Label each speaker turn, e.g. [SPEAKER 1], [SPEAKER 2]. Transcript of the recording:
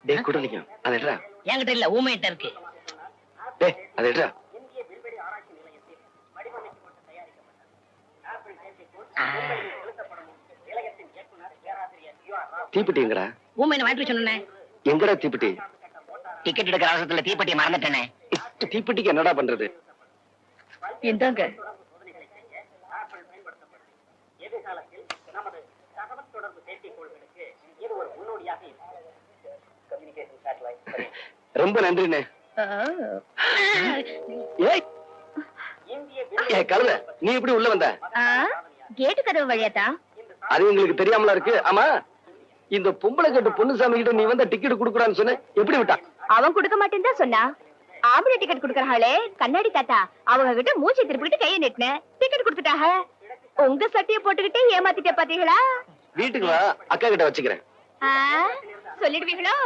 [SPEAKER 1] டேய் குடலிங்க அது எடுடா.
[SPEAKER 2] என்கிட்ட இல்ல, ஊமையிட்ட இருக்கு.
[SPEAKER 1] டேய் அது எடுடா. தீப்பெட்டிங்கடா.
[SPEAKER 2] ஊமையின வாங்கிட்டு சொன்னேன்.
[SPEAKER 1] எங்கடா தீப்பெட்டி?
[SPEAKER 2] டிக்கெட் எடுக்கிற அவசரத்துல தீப்பெட்டி மறந்துட்டேனே.
[SPEAKER 1] தீப்பெட்டிக்கு என்னடா பண்றது?
[SPEAKER 3] இந்தாங்க.
[SPEAKER 1] ரொம்ப நன்றிண்ணே. ஏய் ஏய் கழுத, நீ எப்படி உள்ள வந்த?
[SPEAKER 3] கேட்டு கதவு வழியாத்தா?
[SPEAKER 1] அது எங்களுக்கு தெரியாமலா இருக்கு. ஆமா, இந்த பொம்பளை கட்டு பொண்ணுசாமி கிட்ட நீ வந்த டிக்கெட் குடுக்குறான்னு சொன்ன, எப்படி விட்டா?
[SPEAKER 3] அவன் கொடுக்க மாட்டேன்னு தான் சொன்னா. ஆம்பளை டிக்கெட் குடுக்கறாளே கண்ணாடி தாத்தா, அவங்க கிட்ட மூச்சு திருப்பிட்டு கையை நெட்டின டிக்கெட் கொடுத்துட்டாங்க. உங்க சட்டையை போட்டுக்கிட்டே ஏமாத்திட்டே பாத்தீங்களா?
[SPEAKER 1] வீட்டுக்கு வா, அக்கா கிட்ட வச்சுக்கிறேன்.
[SPEAKER 3] சொல்லிடுவீங்களோ?